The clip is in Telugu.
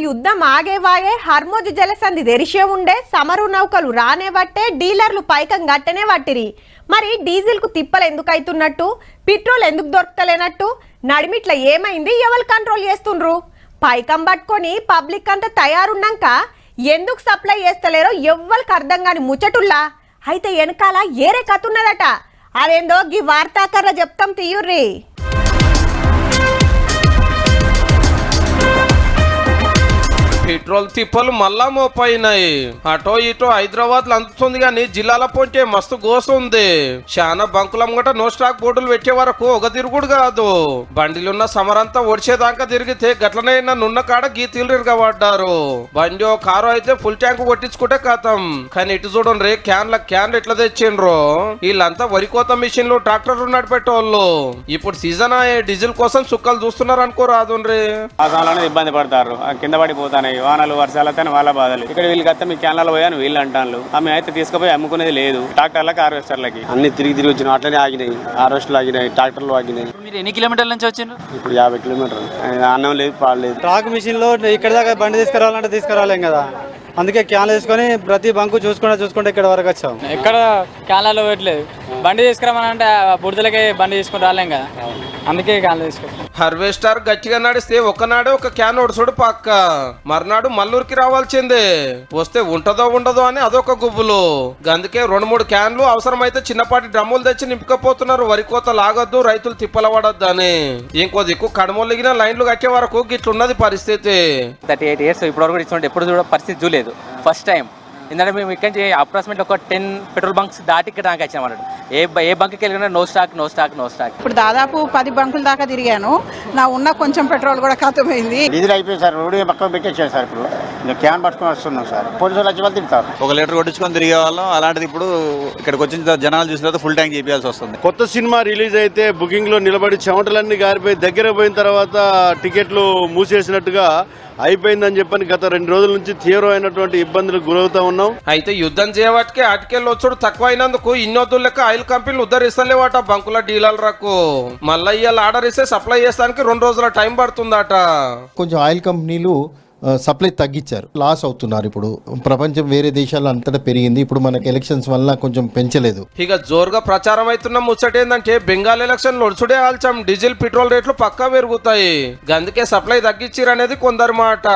యుద్ధం ఆగేవాగే హర్మోజు జలసంధి తెరిచే ఉండే సమరు నౌకలు రానేవట్టే డీలర్లు పైకం గట్టనే వట్టిరి. మరి డీజిల్ కు తిప్పలు ఎందుకు అవుతున్నట్టు, పెట్రోల్ ఎందుకు దొరకలేనట్టు, నడిమిట్ల ఏమైంది, ఎవరు కంట్రోల్ చేస్తుండ్రు? పైకం పట్టుకొని పబ్లిక్ అంతా తయారున్నాక ఎందుకు సప్లై చేస్తలేరో ఎవ్వరికి అర్థం కాని ముచ్చటుల్లా. అయితే వెనకాల ఏరే కతున్నదట. అదేందో గీ వార్తాకర్ర చెప్తాం తీయుర్రి. పెట్రోల్ తిప్పలు మళ్ళా మోపైనాయి. అటో ఇటో హైదరాబాద్ లో అందుతుంది గాని జిల్లాల పొంటే మస్తు గోసుంది. చాలా బంకుల ముంగట నో స్టాక్ బోర్డులు పెట్టే వరకు ఒక తిరుగుడు కాదు, బండిలున్న సమరంతా ఒడిచేదాకా తిరిగితే గట్లనే నున్న కాడ గీతీలు పడ్డారు. బండి కారు అయితే ఫుల్ ట్యాంక్ కొట్టించుకుంటే కథం. కానీ ఇటు చూడండి, క్యాన్లు ఎట్లా తెచ్చిండ్రు. వీళ్ళంతా వరి కోత మిషన్లు ట్రాక్టర్లు నడిపెట్టేవాళ్ళు. ఇప్పుడు సీజన్ అయ్యే డీజిల్ కోసం చుక్కలు చూస్తున్నారు అనుకో రాదుండ్రి. ఇబ్బంది పడతారు, కింద పడిపోతాయి వానలు వర్షాలు అయితే వాళ్ళ బాధలు. ఇక్కడ వీళ్ళకి అయితే మీ క్యాన్లలో పోయాను వీళ్ళు అంటాను. ఆమె అయితే తీసుకుపోయి అమ్ముకునేది లేదు. ట్రాక్టర్లకి హార్వెస్టర్లకి అన్ని తిరిగి వచ్చిన అట్లనే ఆగినాయి. హార్వెస్టర్లు ఆగినాయి, ట్రాక్టర్లు ఆగినాయి. మీరు ఎన్ని కిలోమీటర్ల నుంచి వచ్చిండ్రు? ఇప్పుడు 50 కిలోమీటర్లు. అన్నం లేదు, పాలు లేదు. ట్రాక్ మిషన్ లో ఇక్కడ దాకా బండి తీసుకురావాలంటే తీసుకురాలేం కదా, అందుకే క్యాన్లు తీసుకొని ప్రతి బంకు చూసుకుంటే ఇక్కడ వరకు వచ్చాం. ఎక్కడ క్యాన్లలో పెట్టలేదు, బండి తీసుకురామనంటే బుడదలకే బండి తీసుకుని రాలేం కదా, అందుకే క్యాన్లు తీసుకుంటాం. హార్వెస్టర్ గట్టిగా నడిస్తే ఒకనాడే ఒక క్యాన్ ఒడుసుడు పక్క, మర్నాడు మల్లూరికి రావాల్సిందే. వస్తే ఉంటదో ఉండదో అని అదొక గుబ్బులు. అందుకే 2-3 క్యాన్లు అవసరమైతే చిన్నపాటి డ్రమ్ములు తెచ్చి నింపుకపోతున్నారు. వరి కోత లాగొద్దు, రైతులు తిప్పల పడొద్దు అని. ఇంకో దిక్కు కడమొలిగిన లైన్లు కట్టే వరకు గిట్లున్నది పరిస్థితి. 38 years ఇప్పటి వరకు ఇచ్చుకుంటే ఎప్పుడు చూడ పరిస్థితి చూడలేదు. ఫస్ట్ టైం ఎందుకంటే మేము ఇక్కడ నుంచి అప్రాక్సిమేట్ ఒక 10 పెట్రోల్ బంక్స్ దాటి ఇక్కడ దాకా వచ్చాం అన్నట్టు. ఏ బంక్కి వెళ్ళినా నో స్టాక్. ఇప్పుడు దాదాపు 10 బంకుల దాకా తిరిగాను. నా ఉన్న కొంచెం పెట్రోల్ కూడా ఖాతమైంది. డీజిల్ అయిపోయింది సార్, రోడ్డు పక్కన పెట్టేసారు సార్. ఇప్పుడు క్యాన్ పట్టుకొని వస్తున్నాం సార్. పోలీసులు వచ్చి వాళ్ళు తింటారు. 1 లీటర్ కొట్టించుకొని తిరిగే వాళ్ళం. అలాంటిది ఇప్పుడు ఇక్కడికి వచ్చిన జనాలు చూసిన తర్వాత ఫుల్ ట్యాంక్ చేయాల్సి వస్తుంది. కొత్త సినిమా రిలీజ్ అయితే బుకింగ్ లో నిలబడి చెమటలన్నీ గారిపోయి దగ్గర పోయిన తర్వాత టికెట్లు మూసేసినట్టుగా అయిపోయిందని చెప్పని గత 2 రోజుల నుంచి తీవ్రమైనటువంటి ఇబ్బందులకు గురవుతా ఉన్నాం. అయితే యుద్ధం చేయవాటికి ఆటికెళ్ళి వచ్చుడు తక్కువ అయినందుకు ఇన్నొద్దు లెక్క ఆయిల్ కంపెనీలు ఉద్ధరిస్తలేవాట బంకుల డీలర్లకు. మళ్ళీ ఇవాళ ఆర్డర్ ఇస్తే సప్లై చేస్తానికి 2 రోజుల టైం పడుతుందట. కొంచెం ఆయిల్ కంపెనీలు సప్లై తగ్గించారు, లాస్ అవుతున్నారు. ఇప్పుడు ప్రపంచం వేరే దేశాల్లో అంతటా పెరిగింది. ఇప్పుడు మనకి ఎలక్షన్స్ వల్ల కొంచెం పెంచలేదు. ఇక జోరుగా ప్రచారం అవుతున్న ముచ్చట ఏంటంటే బెంగాల్ ఎలక్షన్ ఒడిచుడే ఆల్చాం డీజిల్ పెట్రోల్ రేట్లు పక్కా పెరుగుతాయి. అందుకే సప్లై తగ్గించారు అనేది కొందరు మాట.